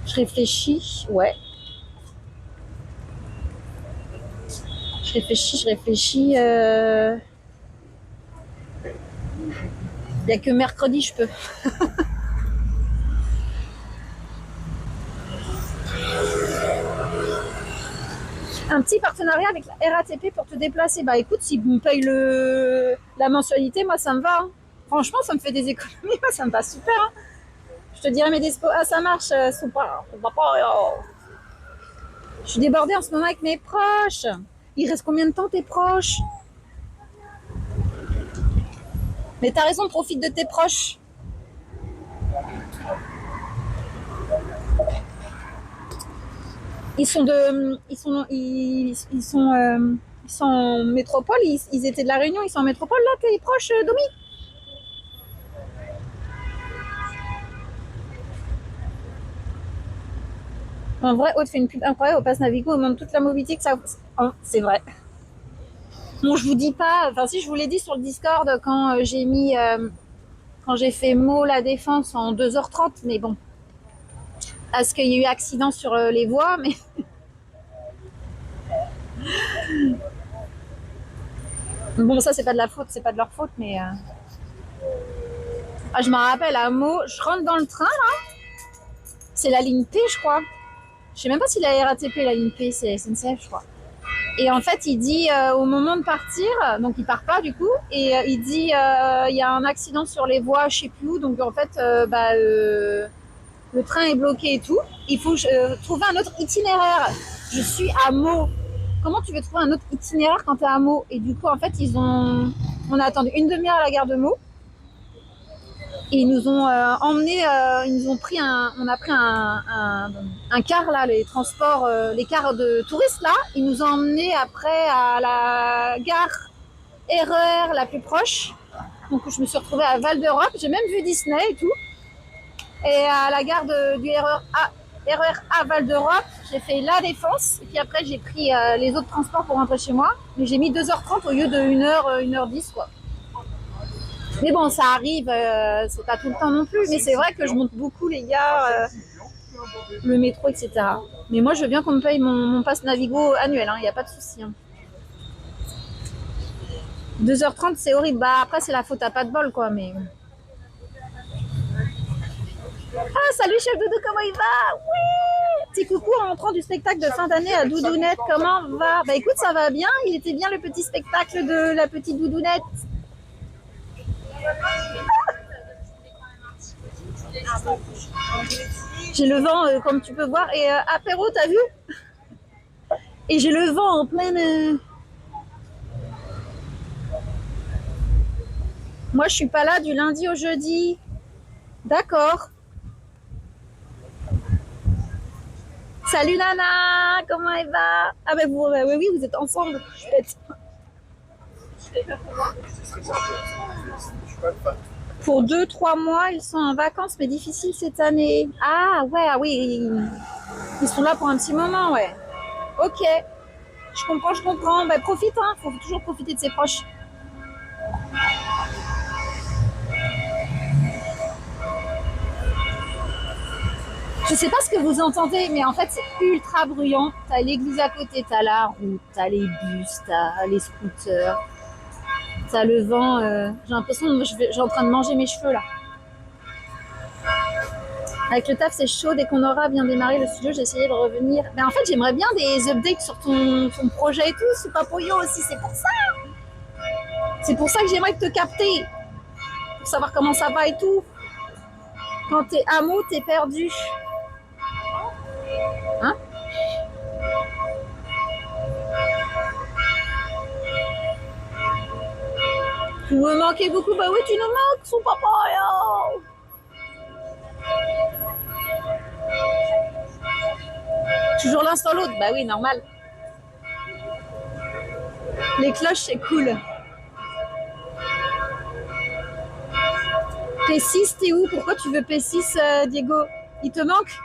Speaker 1: Je réfléchis, ouais. Je réfléchis. Il n'y a que mercredi, je peux. Un petit partenariat avec la RATP pour te déplacer. Bah écoute, s'ils me payent la mensualité, moi ça me va. Hein. Franchement, ça me fait des économies, moi ça me va super. Hein. Je te dirai mes dispos. Ah, ça marche, super. Je suis débordée en ce moment avec mes proches. Il reste combien de temps tes proches? Mais t'as raison, profite de tes proches. Ils sont en métropole. Ils étaient de la Réunion. Ils sont en métropole là. Tes proches, Domi? En vrai, Aude fait une pub incroyable au Pass Navigo, au monde toute la mobilité que ça. Oh, c'est vrai. Bon, je vous dis pas. Enfin, si je vous l'ai dit sur le Discord quand j'ai mis, quand j'ai fait Meaux la Défense en 2h30, mais bon, parce qu'il y a eu accident sur les voies, mais. Bon, ça c'est pas de la faute, c'est pas de leur faute, mais. Ah, je m'en rappelle à Meaux, je rentre dans le train là. C'est la ligne P, je crois. Je sais même pas si la RATP, la ligne P, c'est SNCF, je crois. Et en fait, il dit au moment de partir, donc il part pas du coup, et il dit il y a un accident sur les voies, je sais plus où, donc en fait, le train est bloqué et tout. Il faut trouver un autre itinéraire. Je suis à Meaux. Comment tu veux trouver un autre itinéraire quand tu es à Meaux? Et du coup, en fait, on a attendu une demi-heure à la gare de Meaux. Et ils nous ont emmenés, on a pris un car là, les transports, les cars de touristes là. Ils nous ont emmenés après à la gare RER la plus proche. Donc je me suis retrouvée à Val d'Europe. J'ai même vu Disney et tout. Et à la gare du RER A Val d'Europe, j'ai fait la Défense. Et puis après j'ai pris les autres transports pour rentrer chez moi. Mais j'ai mis 2h30 au lieu de 1h, 1h10 quoi. Mais bon, ça arrive, c'est pas tout le temps non plus. Mais c'est vrai que je monte beaucoup, les gars, le métro, etc. Mais moi, je veux bien qu'on me paye mon pass Navigo annuel, il n'y a pas de souci. Hein. 2h30, c'est horrible. Bah, après, c'est la faute à pas de bol, quoi. Mais. Ah, salut, chef Doudou, comment il va? Oui! Petit coucou en rentrant du spectacle de fin d'année à Doudounette. Comment va? Bah, écoute, ça va bien. Il était bien le petit spectacle de la petite Doudounette. J'ai le vent comme tu peux voir et apéro t'as vu, et j'ai le vent en pleine Moi, je suis pas là du lundi au jeudi. D'accord. Salut Nana, comment elle va? Ah ben vous, oui, oui, vous êtes ensemble. Chouette. Pour 2, 3 mois, ils sont en vacances, mais difficile cette année. Ah ouais, ah oui, ils sont là pour un petit moment, ouais. Ok, je comprends, je comprends. Ben profite, hein, faut toujours profiter de ses proches. Je sais pas ce que vous entendez, mais en fait c'est ultra bruyant. T'as l'église à côté, t'as la route, t'as les bus, t'as les scooters, t'as le vent. J'ai l'impression que j'ai en train de manger mes cheveux là. Avec le taf, c'est chaud. Dès qu'on aura bien démarré le studio, j'ai essayé de revenir. Mais en fait, j'aimerais bien des updates sur ton projet et tout. C'est pas pour yo aussi, c'est pour ça. C'est pour ça que j'aimerais te capter. Pour savoir comment ça va et tout. Quand t'es amo, t'es perdu. Hein? Vous me manquez beaucoup. Bah oui, tu nous manques, son papa. Yo. Toujours l'un sans l'autre. Bah oui, normal. Les cloches, c'est cool. P6, t'es où? Pourquoi tu veux P6, Diego? Il te manque?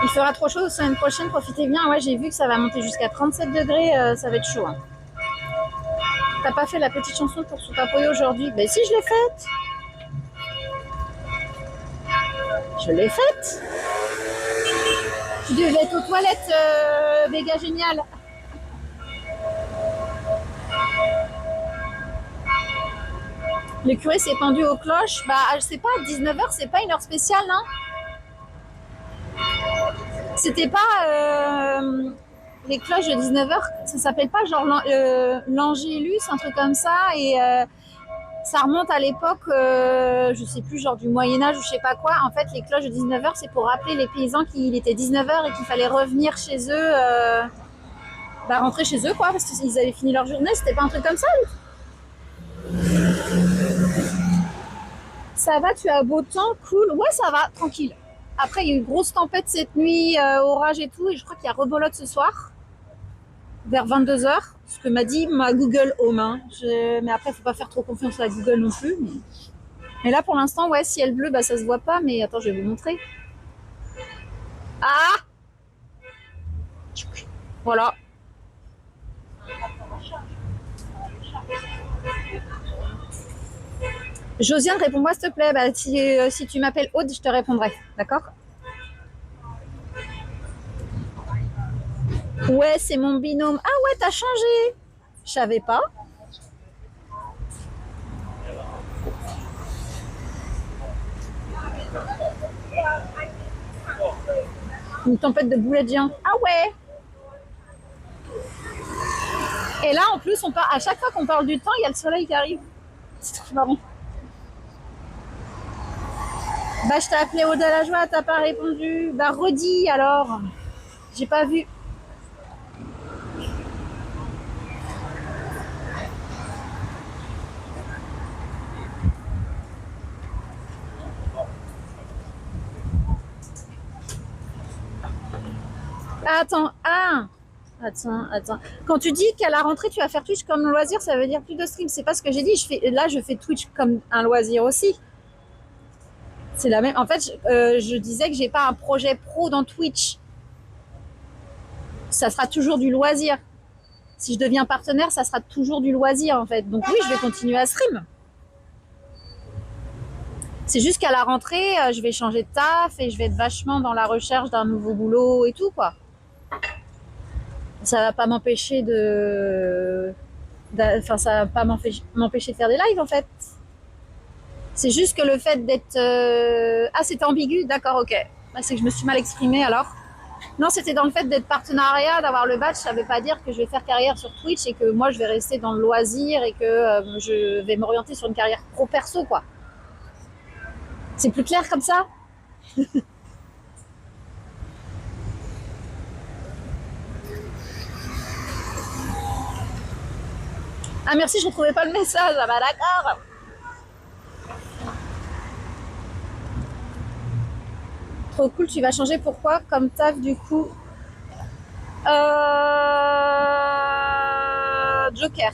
Speaker 1: Il fera trop chaud la semaine prochaine, profitez bien. Ouais, j'ai vu que ça va monter jusqu'à 37 degrés, ça va être chaud. Hein. T'as pas fait la petite chanson pour Soupapoyo aujourd'hui? Ben si, je l'ai faite. Je l'ai faite. Tu devais être aux toilettes, Béga génial. Le curé s'est pendu aux cloches. Bah, je sais pas, 19h, c'est pas une heure spéciale, hein? C'était pas les cloches de 19h, ça s'appelle pas genre l'Angélus, un truc comme ça, et ça remonte à l'époque, je sais plus, genre du Moyen-Âge ou je sais pas quoi. En fait, les cloches de 19h, c'est pour rappeler les paysans qu'il était 19h et qu'il fallait revenir chez eux, rentrer chez eux, quoi, parce qu'ils avaient fini leur journée. C'était pas un truc comme ça? Ça va, tu as beau temps, cool. Ouais, ça va, tranquille. Après, il y a eu une grosse tempête cette nuit, orage et tout, et je crois qu'il y a rebolote ce soir, vers 22h, ce que m'a dit ma Google Home. Hein. Mais après, il ne faut pas faire trop confiance à la Google non plus. Mais là, pour l'instant, ouais, ciel bleu, bah, ça se voit pas, mais attends, je vais vous montrer. Ah! Voilà. Josiane, réponds-moi s'il te plaît. Bah, si tu m'appelles Aude, je te répondrai. D'accord? Ouais, c'est mon binôme. Ah ouais, t'as changé. Je savais pas. Une tempête de boulettes géantes. Ah ouais. Et là, en plus, à chaque fois qu'on parle du temps, il y a le soleil qui arrive. C'est trop marrant. Bah, je t'ai appelé Aude à la joie, t'as pas répondu. Bah, redis alors. J'ai pas vu. Attends, attends. Quand tu dis qu'à la rentrée, tu vas faire Twitch comme loisir, ça veut dire plus de stream. C'est pas ce que j'ai dit. Je fais Twitch comme un loisir aussi. C'est la même. En fait, je disais que j'ai pas un projet pro dans Twitch. Ça sera toujours du loisir. Si je deviens partenaire, ça sera toujours du loisir en fait. Donc oui, je vais continuer à stream. C'est juste qu'à la rentrée, je vais changer de taf et je vais être vachement dans la recherche d'un nouveau boulot et tout quoi. Ça va pas m'empêcher ça va pas m'empêcher de faire des lives en fait. C'est juste que le fait d'être... Ah, c'était ambigu? D'accord, ok. Bah, c'est que je me suis mal exprimée alors. Non, c'était dans le fait d'être partenariat, d'avoir le badge. Ça ne veut pas dire que je vais faire carrière sur Twitch et que moi, je vais rester dans le loisir et que je vais m'orienter sur une carrière pro-perso, quoi. C'est plus clair comme ça? Ah merci, je retrouvais pas le message. Ah bah d'accord. Trop cool, tu vas changer pourquoi comme taf du coup Joker.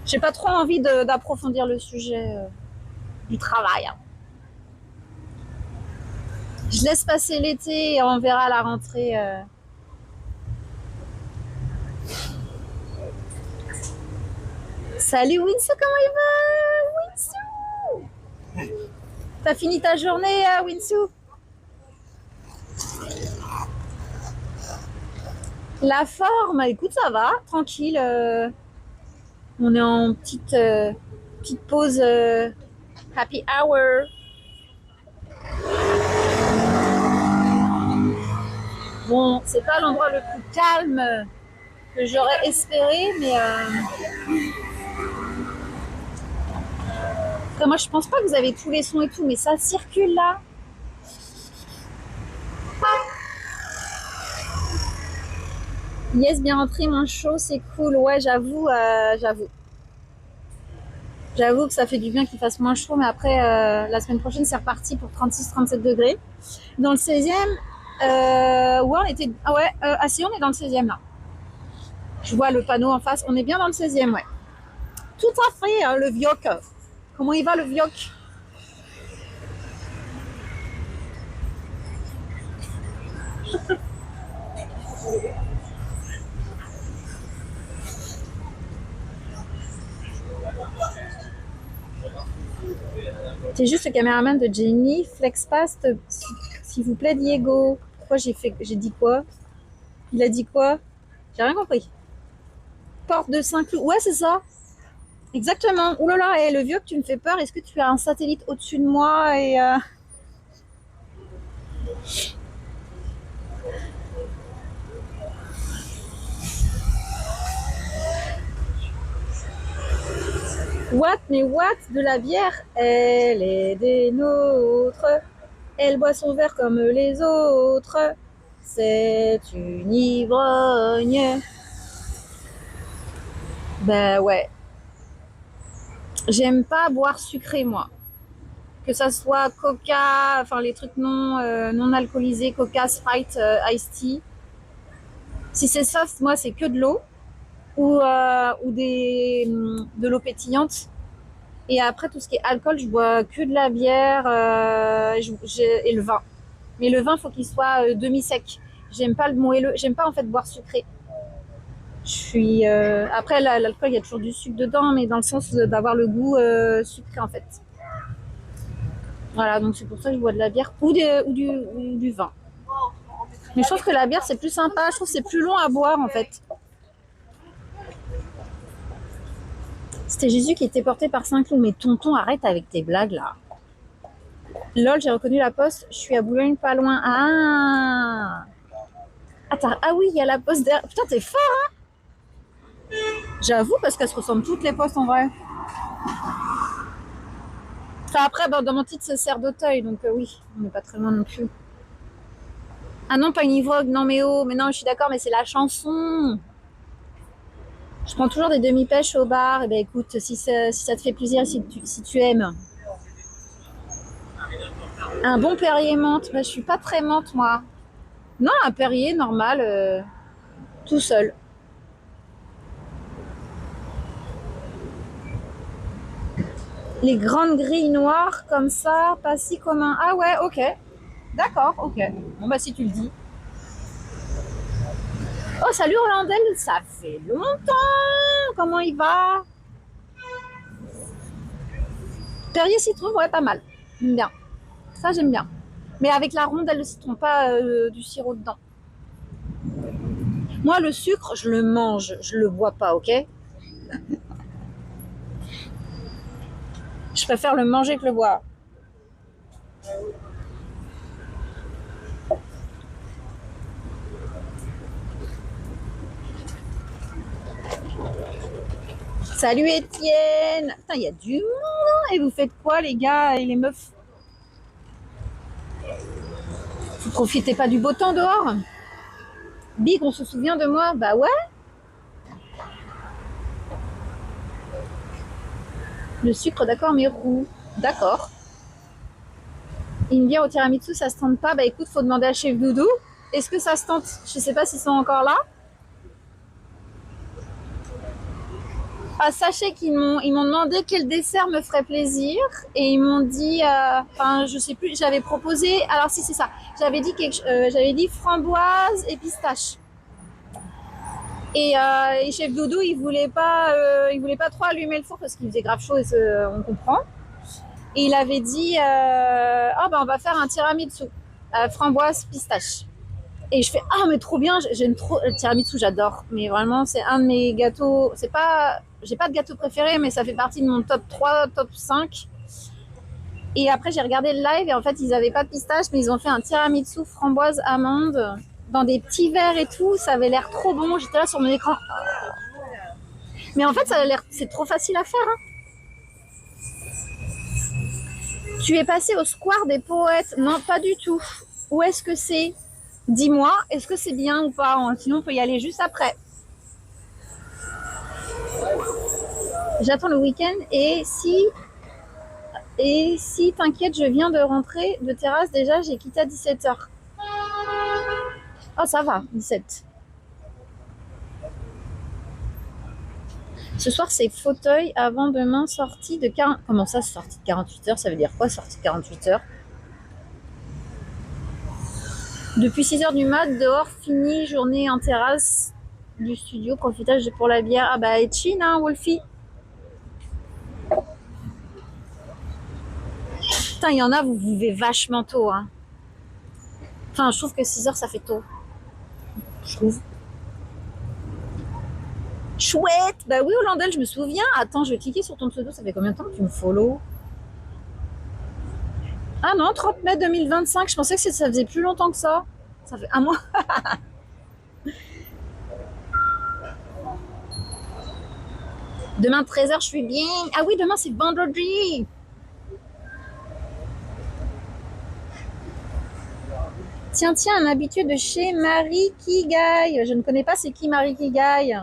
Speaker 1: J'ai pas trop envie d'approfondir le sujet du travail. Hein. Je laisse passer l'été et on verra à la rentrée. Salut Winsou, comment il va Winsou, t'as fini ta journée Winsou? La forme, écoute, ça va, tranquille. On est en petite pause happy hour. Bon, c'est pas l'endroit le plus calme que j'aurais espéré, mais après, moi je pense pas que vous avez tous les sons et tout, mais ça circule là. Yes, bien rentré, mon show, c'est cool. Ouais, j'avoue. J'avoue que ça fait du bien qu'il fasse moins chaud, mais après, la semaine prochaine, c'est reparti pour 36-37 degrés. Dans le 16e, ouais, on était. Ah ouais, ah si, on est dans le 16e là. Je vois le panneau en face, on est bien dans le 16e, ouais. Tout à fait, hein, le Vioc. Comment il va, le Vioc? C'est juste le caméraman de Jenny. Flexpass, s'il vous plaît, Diego. Pourquoi j'ai dit quoi? Il a dit quoi? J'ai rien compris. Porte de Saint-Cloud. Ouais, c'est ça. Exactement. Ouh là là, le vieux que tu me fais peur. Est-ce que tu as un satellite au-dessus de moi et What? Mais what? De la bière? Elle est des nôtres. Elle boit son verre comme les autres. C'est une ivrogne. Ben ouais. J'aime pas boire sucré, moi. Que ça soit Coca, enfin les trucs non alcoolisés, Coca, Sprite, Iced Tea. Si c'est soft, moi c'est que de l'eau ou de l'eau pétillante. Et après tout ce qui est alcool, je bois que de la bière et le vin. Mais le vin, faut qu'il soit demi-sec. J'aime pas le moelleux. J'aime pas en fait boire sucré. Je suis après l'alcool, il y a toujours du sucre dedans, mais dans le sens d'avoir le goût sucré en fait. Voilà, donc c'est pour ça que je bois de la bière ou du vin. Mais je trouve que la bière c'est plus sympa. Je trouve que c'est plus long à boire en fait. C'était Jésus qui était porté par Saint-Cloud. Mais tonton, arrête avec tes blagues là. Lol, j'ai reconnu la poste. Je suis à Boulogne, pas loin. Ah, ah oui, il y a la poste derrière. Putain, t'es fort, hein? J'avoue, parce qu'elles se ressemblent toutes les postes en vrai. Enfin, après, dans mon titre, c'est Serre d'Auteuil, donc oui, on n'est pas très loin non plus. Ah non, pas une ivrogne, non mais oh, mais non, je suis d'accord, mais c'est la chanson. Je prends toujours des demi-pêches au bar. Et ben écoute, si ça te fait plaisir, si tu aimes. Un bon Perrier menthe, ben, je suis pas très menthe moi. Non, un Perrier normal, tout seul. Les grandes grilles noires comme ça, pas si commun. Ah ouais, ok. D'accord, ok. Bon bah si tu le dis. Oh salut Rolandel, ça fait longtemps. Comment il va? Perrier citron, ouais pas mal. J'aime bien. Ça j'aime bien. Mais avec la rondelle de citron, pas du sirop dedans. Moi le sucre, je le mange, je le bois pas, ok? Je préfère le manger que le boire. Salut Étienne. Putain, il y a du monde. Hein. Et vous faites quoi les gars et les meufs? Vous profitez pas du beau temps dehors? Big, on se souvient de moi? Bah ouais. Le sucre, d'accord, mais roux. D'accord. Une bière au tiramisu, ça se tente pas? Bah écoute, faut demander à Chef Doudou. Est-ce que ça se tente? Je sais pas s'ils sont encore là. Ah, sachez qu'ils m'ont demandé quel dessert me ferait plaisir et ils m'ont dit, enfin je sais plus, j'avais proposé, alors si c'est ça, j'avais dit framboise et pistache. Et Chef Doudou il voulait pas trop allumer le four parce qu'il faisait grave chaud et on comprend. Et il avait dit, ah ben on va faire un tiramisu, framboise pistache. Et je fais ah mais trop bien, j'aime trop le tiramisu, j'adore. Mais vraiment c'est un de mes gâteaux. C'est pas, j'ai pas de gâteau préféré, mais ça fait partie de mon top 3, top 5. Et après j'ai regardé le live et en fait ils avaient pas de pistache, mais ils ont fait un tiramisu framboise amande dans des petits verres et tout. Ça avait l'air trop bon. J'étais là sur mon écran. Mais en fait ça a l'air, c'est trop facile à faire. Hein. Tu es passé au square des poètes? Non, pas du tout. Où est-ce que c'est? Dis-moi, est-ce que c'est bien ou pas? Sinon, on peut y aller juste après. J'attends le week-end et si t'inquiète, je viens de rentrer de terrasse déjà, j'ai quitté à 17h. Oh, ça va, 17. Ce soir, c'est fauteuil avant demain, sortie de 40... Comment ça, sortie de 48 heures? Ça veut dire quoi, sortie de 48 heures? Depuis 6h du mat, dehors, fini, journée en terrasse du studio, profitage pour la bière. Ah bah, et chin, hein, Wolfie. Putain, il y en a, vous vivez vachement tôt, hein. Enfin, je trouve que 6h, ça fait tôt. Je trouve. Chouette. Bah oui, Hollandel, je me souviens. Attends, je vais cliquer sur ton pseudo. Ça fait combien de temps que tu me follow? Ah non, 30 mai 2025. Je pensais que ça faisait plus longtemps que ça. Ça fait un mois. Demain 13h, je suis bien. Ah oui, demain c'est vendredi. Tiens, un habitué de chez Marie Kigai. Je ne connais pas c'est qui Marie Kigai.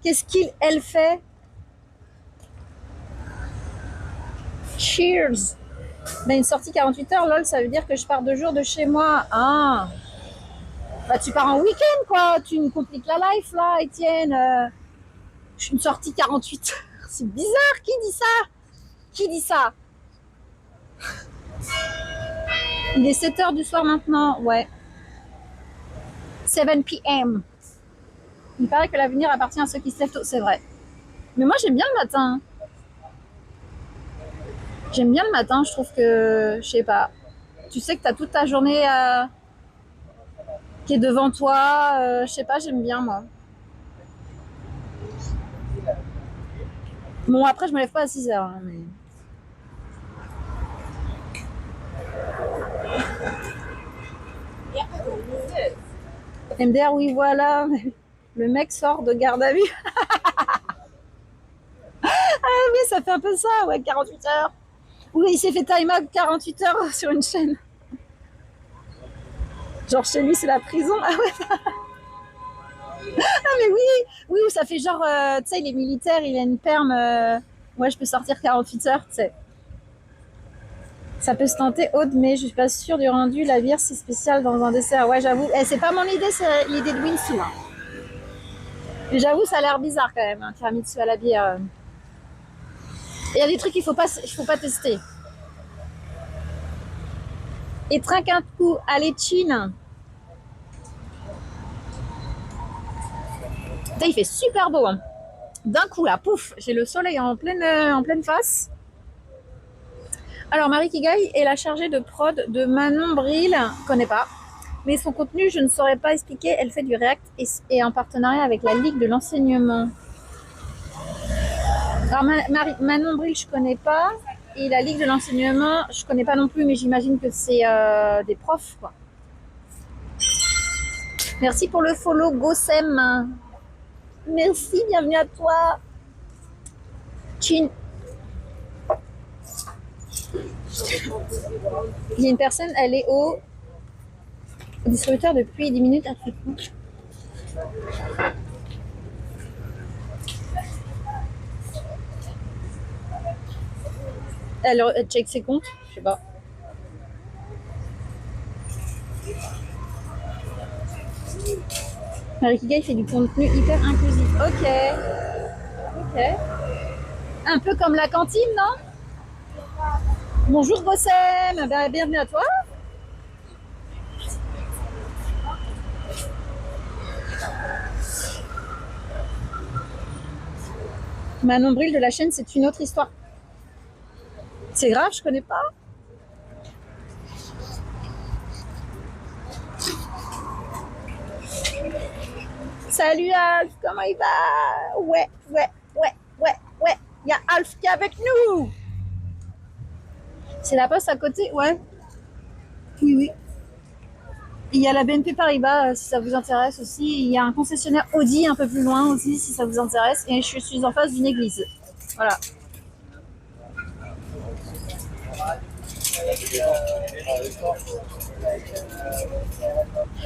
Speaker 1: Qu'est-ce qu'elle fait? Cheers. Ben, une sortie 48h, lol, ça veut dire que je pars 2 jours de chez moi. Ah. Bah, tu pars en week-end, quoi. Tu me compliques la life, là, Étienne. Je suis une sortie 48 heures. C'est bizarre. Qui dit ça? Qui dit ça? Il est 7h du soir maintenant. Ouais. 7 p.m. Il paraît que l'avenir appartient à ceux qui se lèvent tôt. C'est vrai. Mais moi, j'aime bien le matin. J'aime bien le matin. Je trouve que, je sais pas. Tu sais que tu as toute ta journée qui est devant toi. Je sais pas, j'aime bien, moi. Bon, après, je me lève pas à 6h. Hein, mais... MDR, oui, voilà. Le mec sort de garde à vue. Ah, mais ça fait un peu ça, ouais, 48 heures. Oui, il s'est fait time out 48 heures sur une chaîne. Genre, chez lui, c'est la prison. Ah ouais. Ah, mais oui, ça fait genre, tu sais, il est militaire, il a une perme. Ouais, je peux sortir 48 heures, tu sais. Ça peut se tenter, Aude, mais je suis pas sûre du rendu. La bière, c'est spécial dans un dessert. Ouais, j'avoue. C'est pas mon idée, c'est l'idée de Winsou. Hein. Mais j'avoue, ça a l'air bizarre quand même, un tiramisu à la bière. Il y a des trucs qu'il faut pas tester. Et trinque un coup, allez, chin. Putain, il fait super beau. Hein. D'un coup, là, pouf, j'ai le soleil en pleine face. Alors, Marie Kigai est la chargée de prod de Manon Bril, je connais pas. Mais son contenu, je ne saurais pas expliquer. Elle fait du React et en partenariat avec la Ligue de l'enseignement. Alors, Manon Bril, je connais pas. Et la Ligue de l'enseignement, je connais pas non plus, mais j'imagine que c'est des profs, quoi. Merci pour le follow, Gossem. Merci, bienvenue à toi. Chin. Il y a une personne, elle est au distributeur depuis 10 minutes. Alors, elle check ses comptes, je sais pas. Marie-Kigai fait du contenu hyper inclusif. Ok. Ok. Un peu comme la cantine, non? Bonjour Gossem, bienvenue à toi. Ma nombril de la chaîne, c'est une autre histoire. C'est grave, je connais pas. Salut Alf, comment il va? Ouais. Il y a Alf qui est avec nous. C'est la poste à côté, ouais. Oui. Il y a la BNP Paribas, si ça vous intéresse aussi. Il y a un concessionnaire Audi un peu plus loin aussi, si ça vous intéresse. Et je suis en face d'une église. Voilà.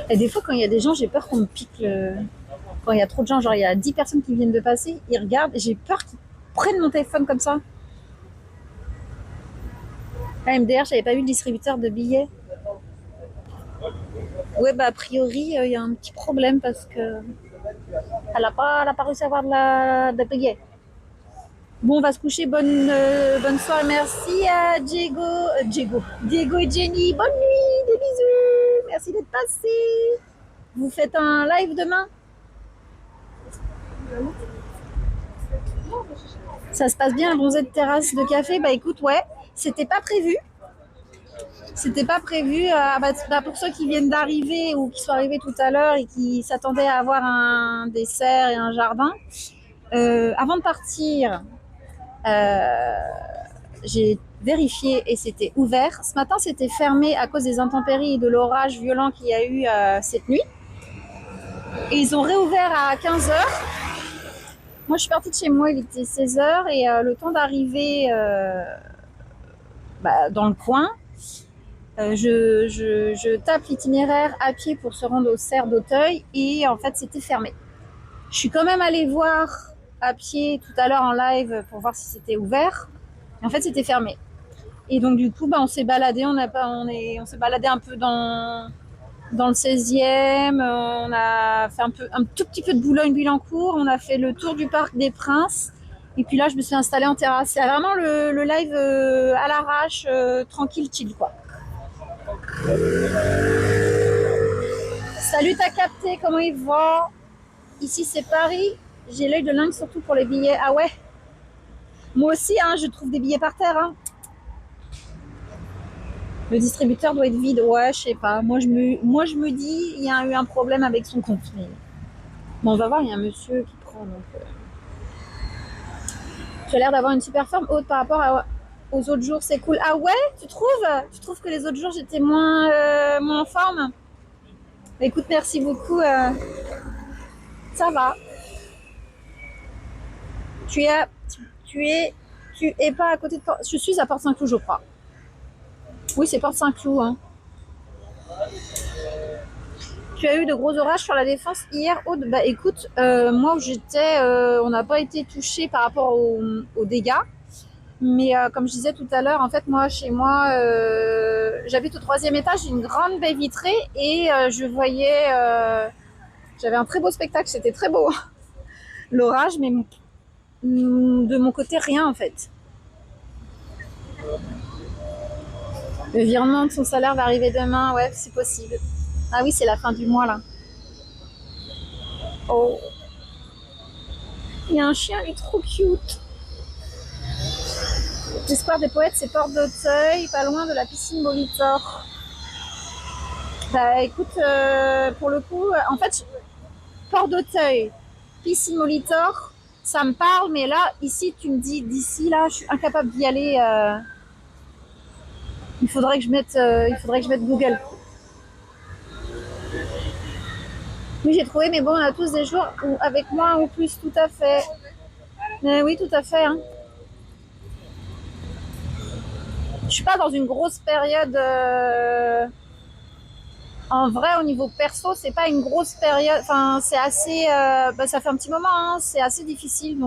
Speaker 1: Et des fois, quand il y a des gens, j'ai peur qu'on me pique le... Quand il y a trop de gens, genre il y a 10 personnes qui viennent de passer, ils regardent et j'ai peur qu'ils prennent mon téléphone comme ça. Ah, MDR, j'avais pas vu le distributeur de billets. Ouais, bah a priori, il y a un petit problème parce que elle a pas réussi à avoir de billets. Bon, on va se coucher. Bonne soirée. Merci à Diego et Jenny. Bonne nuit, des bisous. Merci d'être passé. Vous faites un live demain? Ça se passe bien, un bronzé de terrasse de café? Bah écoute, ouais, c'était pas prévu. C'était pas prévu. Pour ceux qui viennent d'arriver ou qui sont arrivés tout à l'heure et qui s'attendaient à avoir un dessert et un jardin, avant de partir, j'ai vérifié et c'était ouvert. Ce matin, c'était fermé à cause des intempéries et de l'orage violent qu'il y a eu cette nuit. Et ils ont réouvert à 15h. Moi, je suis partie de chez moi, il était 16h et le temps d'arriver dans le coin, je tape l'itinéraire à pied pour se rendre au cerf d'Auteuil et en fait, c'était fermé. Je suis quand même allée voir à pied tout à l'heure en live pour voir si c'était ouvert. Et en fait, c'était fermé. Et donc, du coup, on s'est baladé. On s'est baladé un peu dans le 16e. On a fait un tout petit peu de Boulogne-Billancourt. On a fait le tour du Parc des Princes. Et puis là, je me suis installée en terrasse. C'est vraiment le live à l'arrache, tranquille, chill, quoi. Salut, t'as capté, comment il va? Ici, c'est Paris. J'ai l'œil de lynx, surtout pour les billets. Ah ouais? Moi aussi, hein, je trouve des billets par terre. Hein. Le distributeur doit être vide. Ouais, je sais pas. Moi, je me dis, il y a eu un problème avec son compte. Mais... Bon, on va voir, il y a un monsieur qui prend. Donc, j'ai l'air d'avoir une super forme haute par rapport aux autres jours. C'est cool. Ah ouais? Tu trouves que les autres jours, j'étais moins en forme? Écoute, merci beaucoup. Ça va. Tu es pas à côté de Porte... Je suis à Port-Saint-Cloud, je crois. Oui, c'est Port-Saint-Cloud. Hein. Tu as eu de gros orages sur la Défense hier, Aude? Bah écoute, moi où j'étais, on n'a pas été touché par rapport aux dégâts. Mais comme je disais tout à l'heure, en fait, moi, chez moi, j'habite au 3e étage, j'ai une grande baie vitrée et je voyais... j'avais un très beau spectacle, c'était très beau. L'orage, mais de mon côté, rien en fait. Le virement de son salaire va arriver demain, ouais, c'est possible. Ah oui, c'est la fin du mois là. Oh. Il y a un chien, il est trop cute. L'Espoir des Poètes, c'est Porte d'Auteuil, pas loin de la piscine Molitor. Bah écoute, pour le coup, en fait, Porte d'Auteuil, piscine Molitor, ça me parle, mais là, ici, tu me dis d'ici, là, je suis incapable d'y aller. Il faudrait que je mette Google. Oui, j'ai trouvé, mais bon, on a tous des jours où avec moins ou plus, tout à fait. Oui, tout à fait. Hein. Je suis pas dans une grosse période. En vrai, au niveau perso, c'est pas une grosse période. Enfin, c'est assez. Ça fait un petit moment. Hein, c'est assez difficile. Donc,